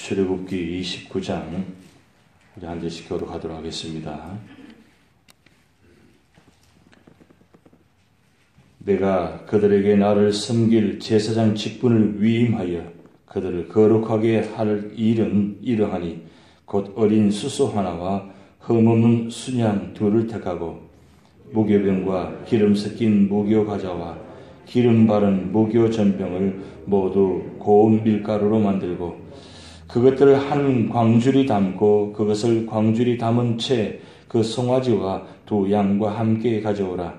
출애굽기 29장 우리 한 절씩 교독하도록 하겠습니다. 내가 그들에게 나를 섬길 제사장 직분을 위임하여 그들을 거룩하게 할 일은 이러하니 곧 어린 수소 하나와 흠없는 순양 둘을 택하고 무교병과 기름 섞인 무교 과자와 기름 바른 무교 전병을 모두 고운 밀가루로 만들고 그것들을 한 광주리 담고 그것을 광주리 담은 채 그 송아지와 두 양과 함께 가져오라.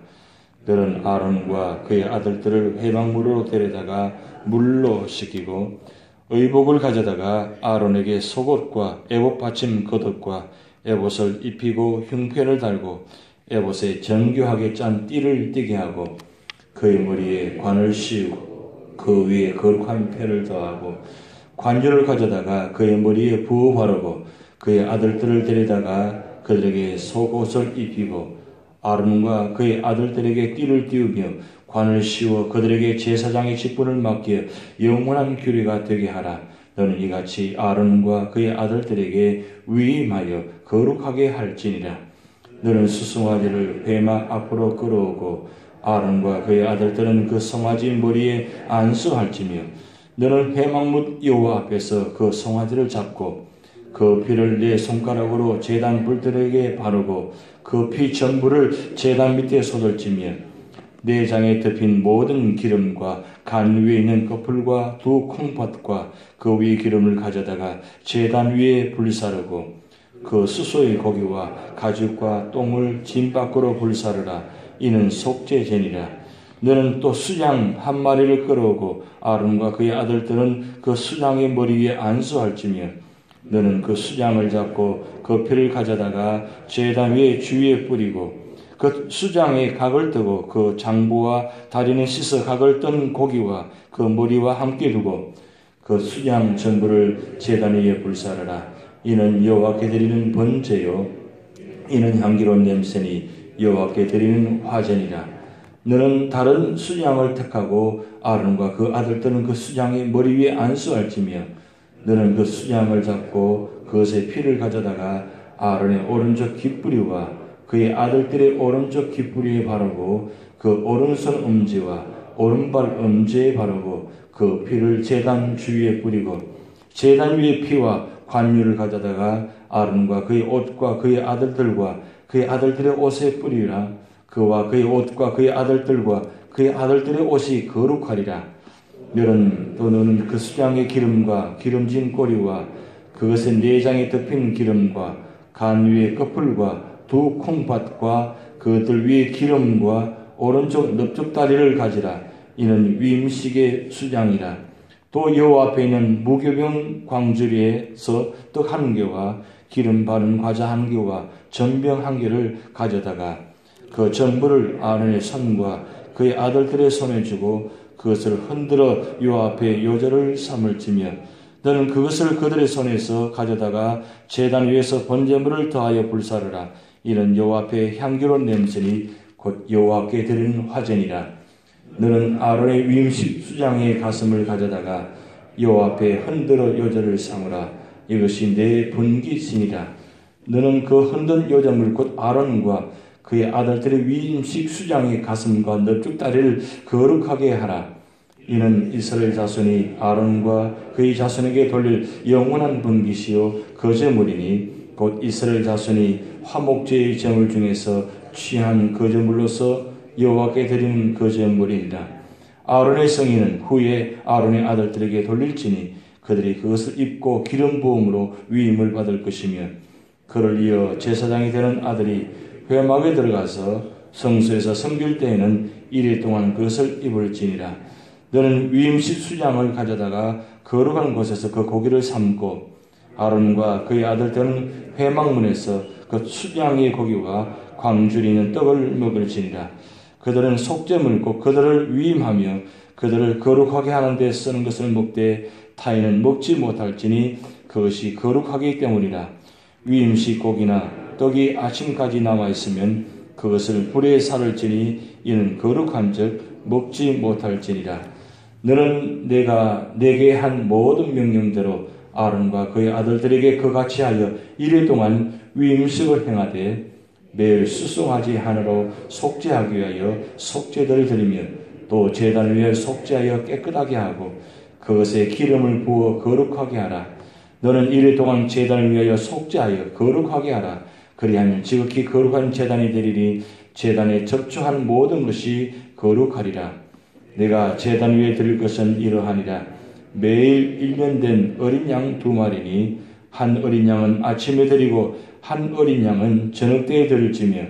너는 아론과 그의 아들들을 회막물로 데려다가 물로 씻기고 의복을 가져다가 아론에게 속옷과 에봇 받침 겉옷과 에봇을 입히고 흉패를 달고 에봇에 정교하게 짠 띠를 띠게 하고 그의 머리에 관을 씌우고 그 위에 거룩한 패를 더하고 관주를 가져다가 그의 머리에 부어 바르고 그의 아들들을 데려다가 그들에게 속옷을 입히고 아론과 그의 아들들에게 띠를 띄우며 관을 씌워 그들에게 제사장의 직분을 맡겨 영원한 규례가 되게 하라. 너는 이같이 아론과 그의 아들들에게 위임하여 거룩하게 할지니라. 너는 수송아지를 회막 앞으로 끌어오고 아론과 그의 아들들은 그 송아지 머리에 안수할지며 너는 회막문 여호와 앞에서 그 송아지를 잡고 그 피를 네 손가락으로 제단 불들에게 바르고 그 피 전부를 제단 밑에 쏟을지며 내장에 덮인 모든 기름과 간 위에 있는 거풀과 두 콩팥과 그 위에 기름을 가져다가 제단 위에 불사르고 그 수소의 고기와 가죽과 똥을 진 밖으로 불사르라. 이는 속죄제니라. 너는 또 수양 한 마리를 끌어오고 아론과 그의 아들들은 그 수양의 머리 위에 안수할지며 너는 그 수양을 잡고 그 피를 가져다가 제단 위에 주위에 뿌리고 그 수양의 각을 뜨고 그 장부와 다리는 씻어 각을 뜬 고기와 그 머리와 함께 두고 그 수양 전부를 제단 위에 불사르라. 이는 여호와께 드리는 번제요 이는 향기로운 냄새니 여호와께 드리는 화제니라. 너는 다른 수양을 택하고 아론과 그 아들들은 그 수양의 머리 위에 안수할지며 너는 그 수양을 잡고 그것의 피를 가져다가 아론의 오른쪽 귓부리와 그의 아들들의 오른쪽 귓부리에 바르고 그 오른손 엄지와 오른발 엄지에 바르고 그 피를 제단 주위에 뿌리고 제단 위에 피와 관유를 가져다가 아론과 그의 옷과 그의 아들들과 그의 아들들의 옷에 뿌리라. 그와 그의 옷과 그의 아들들과 그의 아들들의 옷이 거룩하리라. 너는 그 수양의 기름과 기름진 꼬리와 그것의 내장에 덮인 기름과 간 위의 거풀과 두 콩팥과 그들 위의 기름과 오른쪽 넓적다리를 가지라. 이는 위임식의 수양이라. 또 여호와 앞에 있는 무교병 광주리에서 떡 한 개와 기름 바른 과자 한 개와 전병 한 개를 가져다가 그 전부를 아론의 손과 그의 아들들의 손에 주고 그것을 흔들어 여호와 앞에 요절을 삼을지며 너는 그것을 그들의 손에서 가져다가 제단 위에서 번제물을 더하여 불사르라. 이는 여호와 앞에 향기로운 냄새니 곧 여호와께 드리는 화제니라. 너는 아론의 위임식 수장의 가슴을 가져다가 여호와 앞에 흔들어 요절을 삼으라. 이것이 내 분깃이니라. 너는 그 흔든 요절물 곧 아론과 그의 아들들의 위임식 수장의 가슴과 넓적다리를 거룩하게 하라. 이는 이스라엘 자손이 아론과 그의 자손에게 돌릴 영원한 분깃이요 거제물이니 곧 이스라엘 자손이 화목제의 제물 중에서 취한 거제물로서 여호와께 드리는 거제물이니라. 아론의 성인은 후에 아론의 아들들에게 돌릴지니 그들이 그것을 입고 기름 부음으로 위임을 받을 것이며 그를 이어 제사장이 되는 아들이 회막에 들어가서 성소에서 섬길 때에는 이래 동안 그것을 입을지니라. 너는 위임식 수양을 가져다가 거룩한 곳에서 그 고기를 삶고 아론과 그의 아들들은 회막문에서 그 수양의 고기와 광주리 있는 떡을 먹을지니라. 그들은 속죄물 곧 그들을 위임하며 그들을 거룩하게 하는 데 쓰는 것을 먹되 타인은 먹지 못할지니 그것이 거룩하기 때문이라. 위임식 고기나 떡이 아침까지 남아있으면 그것을 불에 사를지니 이는 거룩한즉 먹지 못할지니라. 너는 내가 내게 한 모든 명령대로 아론과 그의 아들들에게 그같이 하여 이래 동안 위임식을 행하되 매일 수송아지 하나로 속죄하기 위하여 속죄들을 드리며 또 제단을 위하여 속죄하여 깨끗하게 하고 그것에 기름을 부어 거룩하게 하라. 너는 이래 동안 제단을 위하여 속죄하여 거룩하게 하라. 그리하면 지극히 거룩한 제단이 되리니 제단에 접촉하는 모든 것이 거룩하리라. 내가 제단 위에 드릴 것은 이러하니라. 매일 1년 된 어린 양 2마리니 한 어린 양은 아침에 드리고 한 어린 양은 저녁 때에 드릴지며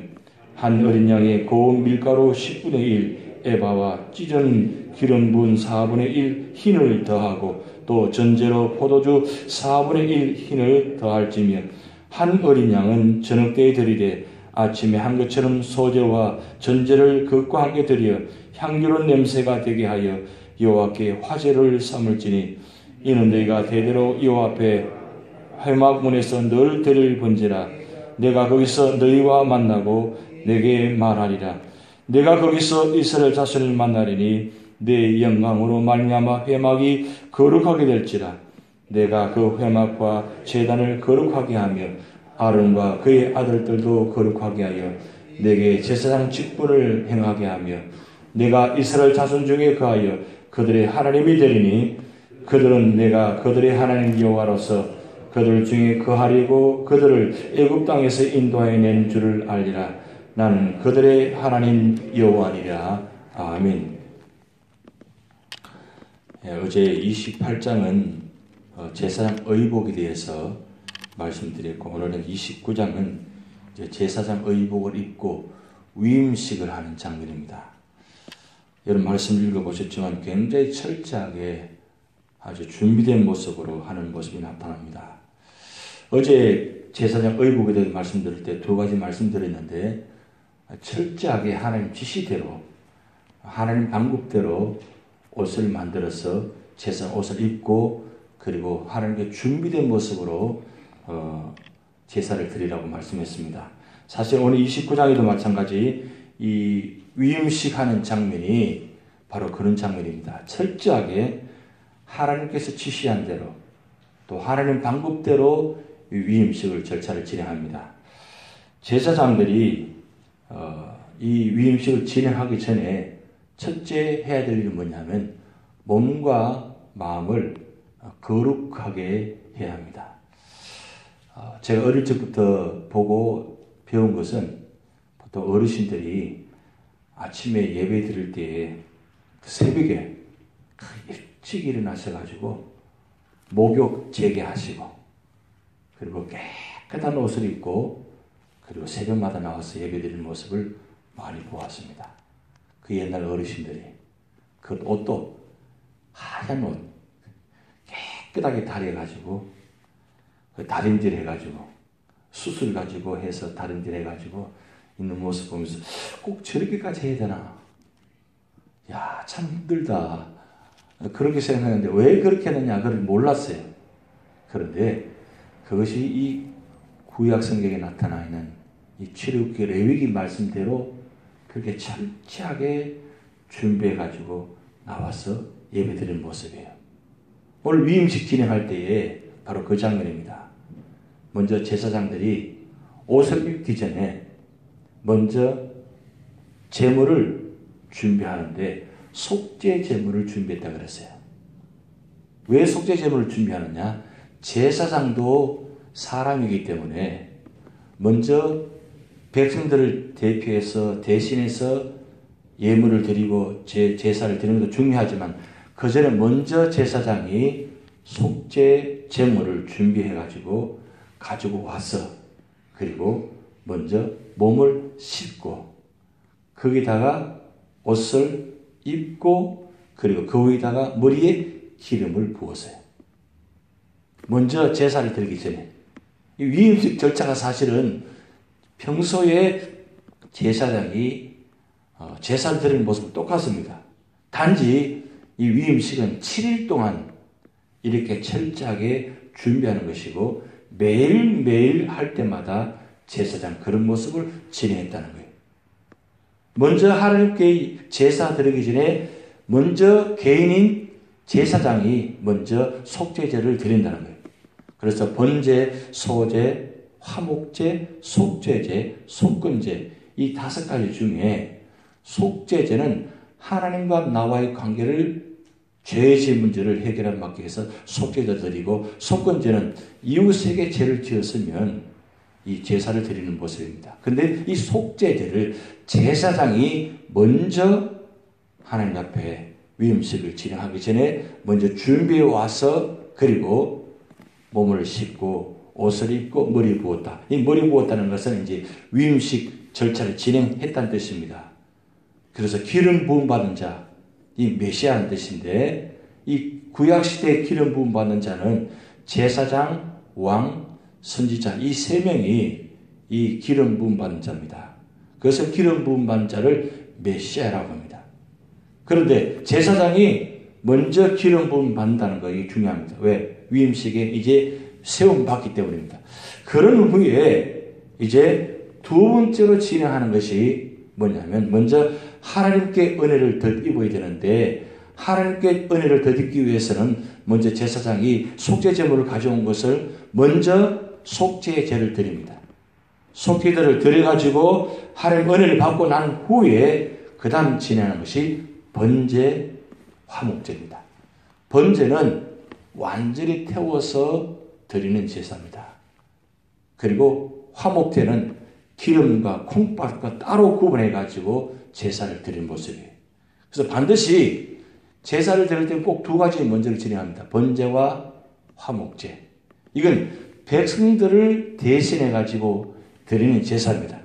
한 어린 양에 고운 밀가루 10분의 1 에바와 찢은 기름 부은 4분의 1 흰을 더하고 또 전제로 포도주 4분의 1 흰을 더할지며 한 어린 양은 저녁 때에 드리되 아침에 한 것처럼 소제와 전제를 그것과 함께 드려 향기로운 냄새가 되게 하여 여호와께 화제를 삼을지니 이는 너희가 대대로 여호와 앞에 회막문에서 늘 드릴 번제라. 내가 거기서 너희와 만나고 내게 말하리라. 내가 거기서 이스라엘 자손을 만나리니 내 영광으로 말미암아 회막이 거룩하게 될지라. 내가 그 회막과 제단을 거룩하게 하며 아론과 그의 아들들도 거룩하게 하여 내게 제사장 직분을 행하게 하며 내가 이스라엘 자손 중에 거하여 그들의 하나님이 되리니 그들은 내가 그들의 하나님 여호와로서 그들 중에 거하리고 그들을 애굽 땅에서 인도하여 낸 줄을 알리라. 나는 그들의 하나님 여호와니라. 아멘. 어제 28장은 제사장 의복에 대해서 말씀드렸고 오늘은 29장은 제사장 의복을 입고 위임식을 하는 장면입니다. 여러분 말씀을 읽어보셨지만 굉장히 철저하게 아주 준비된 모습으로 하는 모습이 나타납니다. 어제 제사장 의복에 대해서 말씀드릴 때 2가지 말씀드렸는데 철저하게 하나님 지시대로 하나님 방법대로 옷을 만들어서 제사장 옷을 입고 그리고 하나님께 준비된 모습으로 제사를 드리라고 말씀했습니다. 사실 오늘 29장에도 마찬가지 이 위임식 하는 장면이 바로 그런 장면입니다. 철저하게 하나님께서 지시한 대로 또 하나님 방법대로 위임식을 절차를 진행합니다. 제사장들이 이 위임식을 진행하기 전에 첫째 해야 될 일은 뭐냐면 몸과 마음을 거룩하게 해야 합니다. 제가 어릴 적부터 보고 배운 것은 보통 어르신들이 아침에 예배 드릴 때에 새벽에 일찍 일어나셔가지고 목욕 재개하시고 그리고 깨끗한 옷을 입고 그리고 새벽마다 나와서 예배드리는 모습을 많이 보았습니다. 그 옛날 어르신들이 그 옷도 하얀 옷 깨끗하게 다려가지고 그 다림질 해가지고 수술 가지고 해서 다림질 해가지고 있는 모습 보면서 꼭 저렇게까지 해야 되나? 야, 참 힘들다. 그렇게 생각했는데 왜 그렇게 했느냐 그걸 몰랐어요. 그런데 그것이 이 구약 성경에 나타나 있는 이 출애굽기 레위기 말씀대로 그렇게 철저하게 준비해가지고 나와서 예배드리는 모습이에요. 오늘 위임식 진행할 때에 바로 그 장면입니다. 먼저 제사장들이 옷을 입기 전에 먼저 제물을 준비하는데 속죄 제물을 준비했다 그랬어요. 왜 속죄 제물을 준비하느냐? 제사장도 사람이기 때문에 먼저 백성들을 대표해서 대신해서 예물을 드리고 제사를 드리는 것도 중요하지만 그 전에 먼저 제사장이 속죄 제물을 준비해가지고 가지고 와서 그리고 먼저 몸을 씻고 거기다가 옷을 입고 그리고 그 위에다가 머리에 기름을 부었어요. 먼저 제사를 드리기 전에 이 위임식 절차가 사실은 평소에 제사장이 제사를 드리는 모습은 똑같습니다. 단지 이 위임식은 7일 동안 이렇게 철저하게 준비하는 것이고 매일매일 할 때마다 제사장 그런 모습을 진행했다는 거예요. 먼저 하나님께 제사 드리기 전에 먼저 개인인 제사장이 먼저 속죄제를 드린다는 거예요. 그래서 번제, 소제, 화목제, 속죄제, 속건제 이 5가지 중에 속죄제는 하나님과 나와의 관계를 죄의 문제를 해결하기 위해서 속죄제를 드리고 속건제는 이웃에게 죄를 지었으면 이 제사를 드리는 모습입니다. 그런데 이 속죄제를 제사장이 먼저 하나님 앞에 위임식을 진행하기 전에 먼저 준비해 와서 그리고 몸을 씻고 옷을 입고 머리 부었다. 이 머리 부었다는 것은 이제 위임식 절차를 진행했다는 뜻입니다. 그래서 기름 부음 받은 자, 이 메시아라는 뜻인데 이 구약시대에 기름 부음 받는 자는 제사장, 왕, 선지자 이 3명이 이 기름 부음 받는 자입니다. 그것을 기름 부음 받는 자를 메시아라고 합니다. 그런데 제사장이 먼저 기름 부음 받는다는 것이 중요합니다. 왜? 위임식에 이제 세움 받기 때문입니다. 그런 후에 이제 2번째로 진행하는 것이 뭐냐면 먼저 하나님께 은혜를 덧입어야 되는데 하나님께 은혜를 덧입기 위해서는 먼저 제사장이 속죄제물을 가져온 것을 먼저 속죄제를 드립니다. 속죄제를 드려가지고 하나님 은혜를 받고 난 후에 그 다음 진행하는 것이 번제, 화목제입니다. 번제는 완전히 태워서 드리는 제사입니다. 그리고 화목제는 기름과 콩팥과 따로 구분해가지고 제사를 드리는 모습이에요. 그래서 반드시 제사를 드릴 때 꼭 2가지 먼저 진행합니다. 번제와 화목제. 이건 백성들을 대신해가지고 드리는 제사입니다.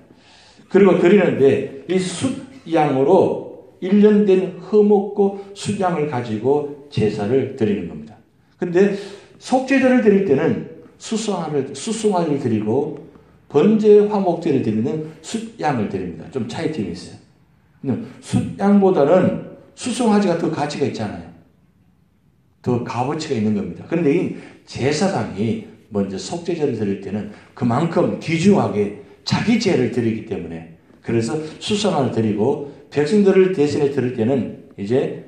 그리고 드리는데 이 숫양으로 1년 된 허먹고 숫양을 가지고 제사를 드리는 겁니다. 근데 속죄제를 드릴 때는 수송아지를 드리고 번제 화목제를 드리는 숫양을 드립니다. 좀 차이점이 있어요. 근데 숫양보다는 수송아지가 더 가치가 있잖아요. 더 값어치가 있는 겁니다. 그런데 이 제사장이 먼저 속죄제를 드릴 때는 그만큼 귀중하게 자기 죄를 드리기 때문에 그래서 수송아지를 드리고 백성들을 대신해 드릴 때는 이제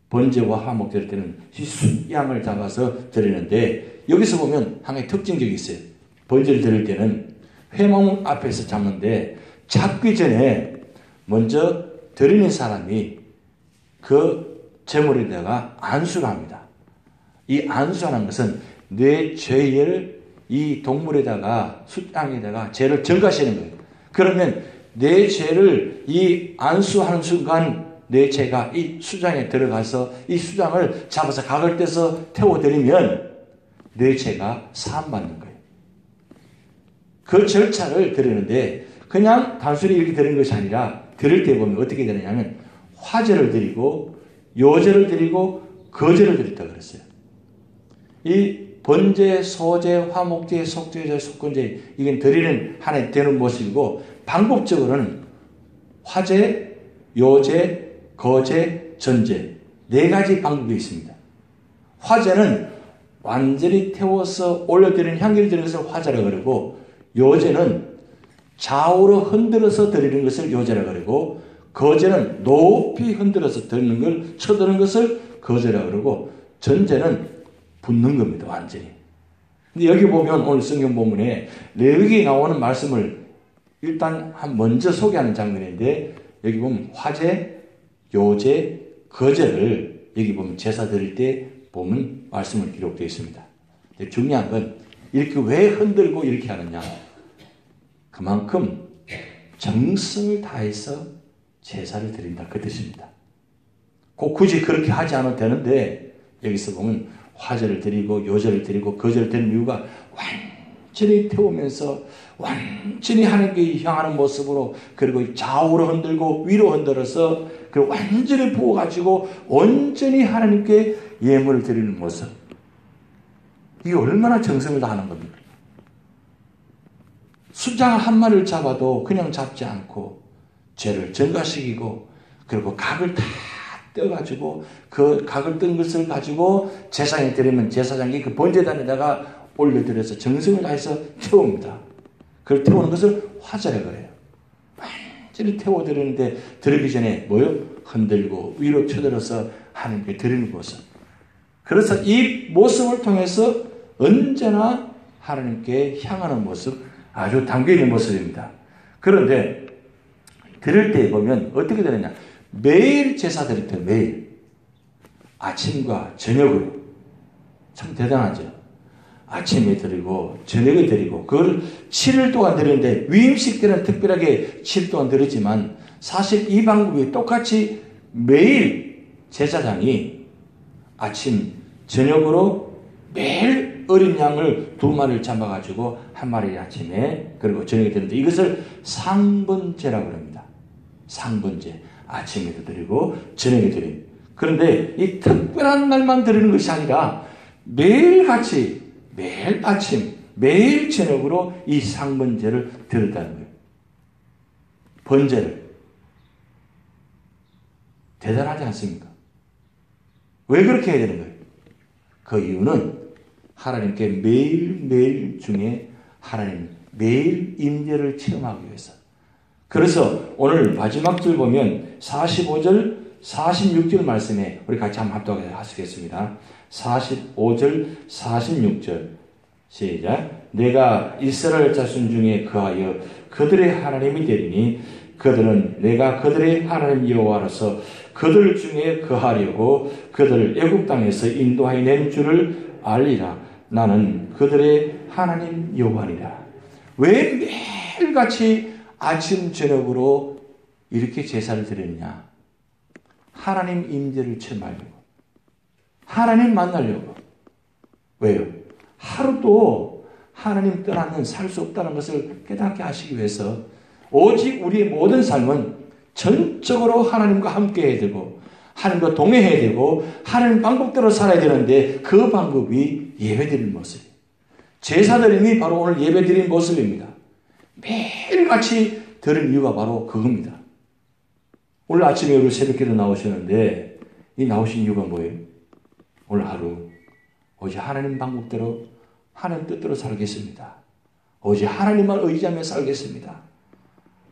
번제와 화목제를 때는 숫양을 잡아서 드리는데 여기서 보면 하나의 특징적이 있어요. 번제를 드릴 때는 회망 앞에서 잡는데 잡기 전에 먼저 드리는 사람이 그 제물에다가 안수를 합니다. 이 안수하는 것은 내 죄를 이 동물에다가 숫양에다가 죄를 전가시는 거예요. 그러면 내 죄를 이 안수하는 순간 내 죄가 이 수장에 들어가서 이 수장을 잡아서 각을 떼서 태워드리면 내 죄가 사함받는 거예요. 그 절차를 드리는데 그냥 단순히 이렇게 드리는 것이 아니라 드릴 때 보면 어떻게 되느냐면 화제를 드리고 요제를 드리고 거제를 드렸다고 그랬어요. 이 번제, 소제, 화목제, 속죄제, 속건제 이건 드리는 하나의 되는 모습이고 방법적으로는 화제, 요제, 거제, 전제 4가지 방법이 있습니다. 화제는 완전히 태워서 올려드리는 향기를 드리는 것을 화제라고 그러고 요제는 좌우로 흔들어서 드리는 것을 요제라고 그러고 거제는 높이 흔들어서 드리는 걸 쳐드는 것을 거제라고 그러고 전제는 붓는 겁니다. 완전히. 근데 여기 보면 오늘 성경 본문에 레위기에 나오는 말씀을 일단 먼저 소개하는 장면인데 여기 보면 화제, 요제, 거제를 여기 보면 제사 드릴 때 보면 말씀을 기록되어 있습니다. 근데 중요한 건 이렇게 왜 흔들고 이렇게 하느냐. 그만큼 정성을 다해서 제사를 드린다 그 뜻입니다. 꼭 굳이 그렇게 하지 않아도 되는데 여기서 보면 화제를 드리고 요제를 드리고 거제를 드리는 이유가 완전히 태우면서 완전히 하나님께 향하는 모습으로 그리고 좌우로 흔들고 위로 흔들어서 그리고 완전히 부어가지고 온전히 하나님께 예물을 드리는 모습. 이게 얼마나 정성을 다하는 겁니까? 수장 한 마리를 잡아도 그냥 잡지 않고 죄를 전가시키고 그리고 각을 다 떼어가지고 그 각을 뜬 것을 가지고 제사장에 드리면 제사장이 그 번제단에다가 올려드려서 정성을 다해서 태웁니다. 그걸 태우는 것을 화제라고 그래요. 완전히 태워드리는데 드리기 전에 뭐요? 흔들고 위로 쳐들어서 하나님께 드리는 모습. 그래서 이 모습을 통해서 언제나 하나님께 향하는 모습, 아주 담겨있는 모습입니다. 그런데 드릴 때 보면 어떻게 되느냐. 매일 제사 드릴 때 매일 아침과 저녁으로 참 대단하죠. 아침에 드리고 저녁에 드리고 그걸 7일 동안 드리는데 위임식 때는 특별하게 7일 동안 드리지만 사실 이 방법이 똑같이 매일 제사장이 아침 저녁으로 매일 어린 양을 2마리를 잡아가지고 1마리 아침에 그리고 저녁에 드리는데 이것을 상번제라고 합니다. 상번제. 아침에도 드리고 저녁에 드립니다. 그런데 이 특별한 날만 드리는 것이 아니라 매일같이 매일 아침 매일 저녁으로 이 상번제를 드렸다는 거예요. 번제를. 대단하지 않습니까? 왜 그렇게 해야 되는 거예요? 그 이유는 하나님께 매일매일 중에 하나님 매일 임재를 체험하기 위해서. 그래서 오늘 마지막 줄 보면 45절 46절 말씀에 우리 같이 한번 합독하시겠습니다. 45절 46절 시작. 내가 이스라엘 자손 중에 거하여 그들의 하나님이 되리니 그들은 내가 그들의 하나님 여호와로서 그들 중에 거하려고 그들을 애굽 땅에서 인도하여 낸 줄을 알리라. 나는 그들의 하나님 여호와니라. 왜 매일같이 아침 저녁으로 이렇게 제사를 드리느냐? 하나님 임재를 체험하려고, 하나님 만나려고. 왜요? 하루도 하나님 떠나면 살 수 없다는 것을 깨닫게 하시기 위해서 오직 우리의 모든 삶은 전적으로 하나님과 함께 해야 되고 하나님과 동행해야 되고 하나님 방법대로 살아야 되는데 그 방법이 예배드리는 모습이에요. 제사드림이 바로 오늘 예배드리는 모습입니다. 매일같이 드린 이유가 바로 그겁니다. 오늘 아침에 우리 새벽기도 나오셨는데 이 나오신 이유가 뭐예요? 오늘 하루 오직 하나님 방법대로 하나님 뜻대로 살겠습니다. 오직 하나님만 의지하며 살겠습니다.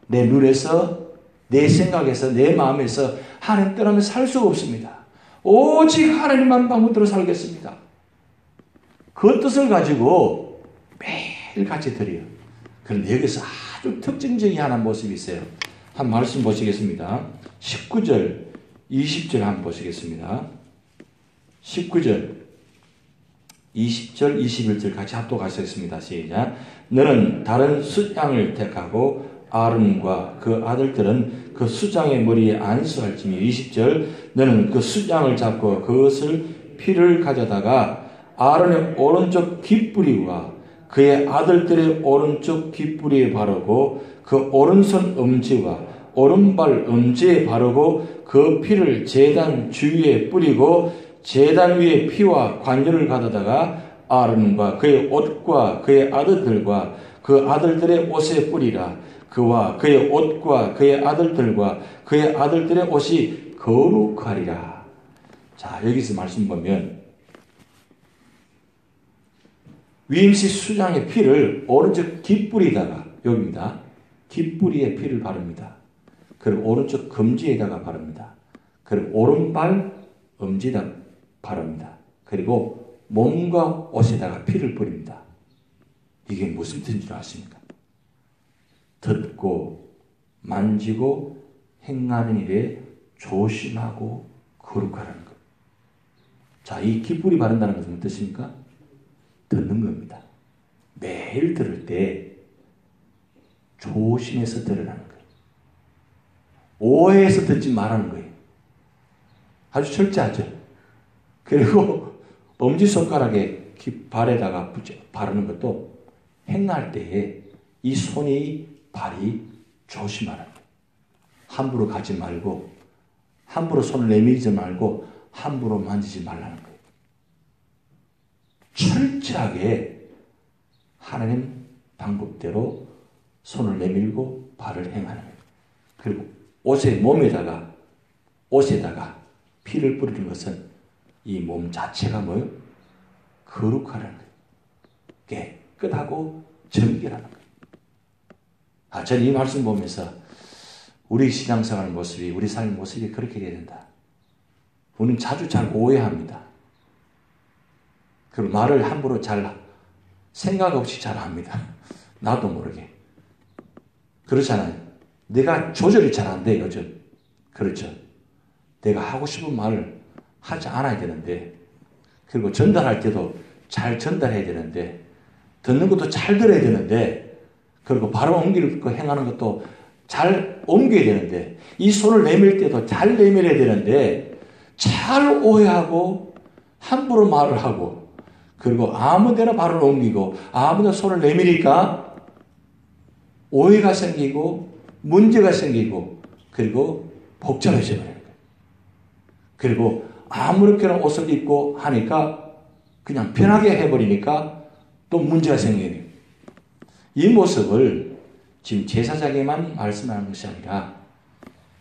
내 눈에서 내 생각에서 내 마음에서 하나님 떠나면 살 수가 없습니다. 오직 하나님만 방법대로 살겠습니다. 그 뜻을 가지고 매일 같이 드려요. 그런데 여기서 아주 특징적인 하나의 모습이 있어요. 한 말씀 보시겠습니다. 19절, 20절 한번 보시겠습니다. 19절, 20절, 21절 같이 합독하시겠습니다. 시작. 너는 다른 숫양을 택하고 아론과 그 아들들은 그 숫양의 머리에 안수할지니 20절 너는 그 숫양을 잡고 그것을 피를 가져다가 아론의 오른쪽 귓뿌리와 그의 아들들의 오른쪽 귓뿌리에 바르고 그 오른손 엄지와 오른발 엄지에 바르고 그 피를 제단 주위에 뿌리고 제단 위에 피와 관절을 가져다가 아론과 그의 옷과 그의 아들들과 그 아들들의 옷에 뿌리라. 그와 그의 옷과 그의 아들들과 그의 아들들의 옷이 거룩하리라. 자, 여기서 말씀 보면 위임식 수장의 피를 오른쪽 깃뿌리에다가 여기입니다. 깃뿌리에 피를 바릅니다. 그리고 오른쪽 검지에다가 바릅니다. 그리고 오른발 엄지에다 바릅니다. 그리고 몸과 옷에다가 피를 뿌립니다. 이게 무슨 뜻인 줄 아십니까? 듣고 만지고 행하는 일에 조심하고 거룩하라는 것. 자, 이 깃뿌리 바른다는 것은 무슨 뜻입니까? 듣는 겁니다. 매일 들을 때 조심해서 들으라는 거예요. 오해해서 듣지 말라는 거예요. 아주 철저하죠. 그리고 엄지손가락에 발에다가 바르는 것도 행할 때에 이 손이 발이 조심하라는 거예요. 함부로 가지 말고 함부로 손을 내밀지 말고 함부로 만지지 말라는 거예요. 철저하게 하나님 방법대로 손을 내밀고 발을 행하는 거예요. 그리고 몸에다가 옷에다가 피를 뿌리는 것은 이 몸 자체가 뭐예요? 거룩하라는 거예요. 깨끗하고 정결하는 거예요. 저는 이 말씀 보면서 우리 신앙생활 모습이, 우리 삶의 모습이 그렇게 돼야 된다. 우리는 자주 잘 오해합니다. 그리고 말을 함부로 잘 생각 없이 잘 합니다. 나도 모르게. 그렇잖아요. 내가 조절이 잘 안 돼, 요즘. 그렇죠. 내가 하고 싶은 말을 하지 않아야 되는데, 그리고 전달할 때도 잘 전달해야 되는데, 듣는 것도 잘 들어야 되는데, 그리고 바로 옮길 거 행하는 것도 잘 옮겨야 되는데, 이 손을 내밀 때도 잘 내밀어야 되는데, 잘 오해하고, 함부로 말을 하고, 그리고 아무 데나 발을 옮기고, 아무 데나 손을 내밀니까, 오해가 생기고, 문제가 생기고, 그리고 복잡해져 버려요. 그리고 아무렇게나 옷을 입고 하니까, 그냥 편하게 해버리니까, 또 문제가 생겨요. 이 모습을 지금 제사장에만 말씀하는 것이 아니라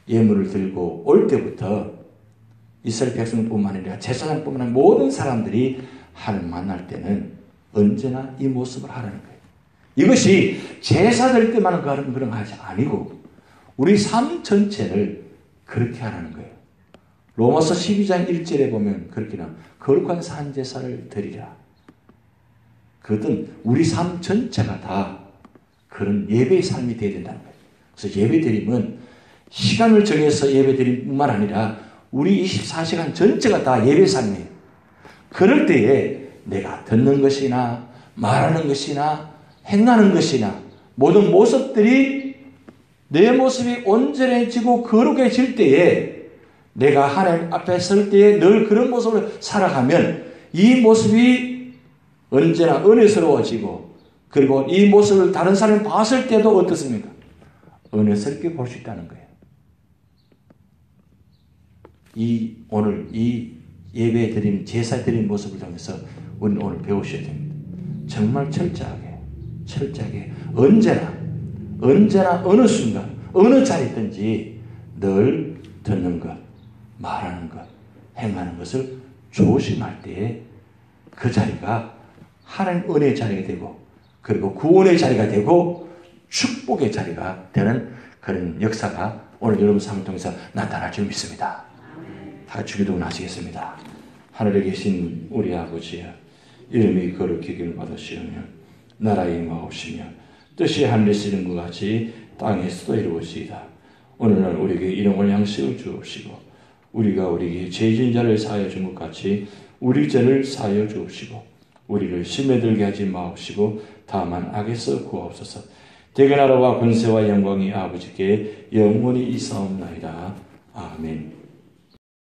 예물을 들고 올 때부터 이스라엘 백성뿐만 아니라 제사장뿐만 아니라 모든 사람들이 하나님 만날 때는 언제나 이 모습을 하라는 거예요. 이것이 제사 될 때만 그런 것이 아니고 우리 삶 전체를 그렇게 하라는 거예요. 로마서 12장 1절에 보면 그렇게 나와요. 거룩한 산제사를 드리라. 그것은 우리 삶 전체가 다 그런 예배의 삶이 되어야 된다는 거예요. 그래서 예배 드림은 시간을 정해서 예배 드림 뿐만 아니라 우리 24시간 전체가 다 예배 삶이에요. 그럴 때에 내가 듣는 것이나 말하는 것이나 행하는 것이나 모든 모습들이 내 모습이 온전해지고 거룩해질 때에 내가 하나님 앞에 설 때에 늘 그런 모습을 살아가면 이 모습이 언제나 은혜스러워지고 그리고 이 모습을 다른 사람이 봤을 때도 어떻습니까? 은혜스럽게 볼 수 있다는 거예요. 오늘 이 예배 드린 제사 드린 모습을 통해서 우리는 오늘 배우셔야 됩니다. 정말 철저하게 언제나 어느 순간 어느 자리든지 늘 듣는 것, 말하는 것, 행하는 것을 조심할 때에 그 자리가 하나님 은혜의 자리가 되고 그리고 구원의 자리가 되고 축복의 자리가 되는 그런 역사가 오늘 여러분 삶을 통해서 나타날 줄 믿습니다. 다 같이 기도를 하시겠습니다. 하늘에 계신 우리 아버지여, 이름이 거룩히 여김을 받으시오며 나라의 임하옵시며 뜻이 하늘에서 이룬 것 같이 땅에서도 이루어지이다. 오늘날 우리에게 일용할 양식을 주옵시고 우리가 우리에게 죄진 자를 사하여 준 것 같이 우리 죄를 사하여 주옵시고 우리를 시험에 들게 하지 마옵시고 다만 악에서 구하옵소서. 대개 나라와 권세와 영광이 아버지께 영원히 있사옵나이다. 아멘.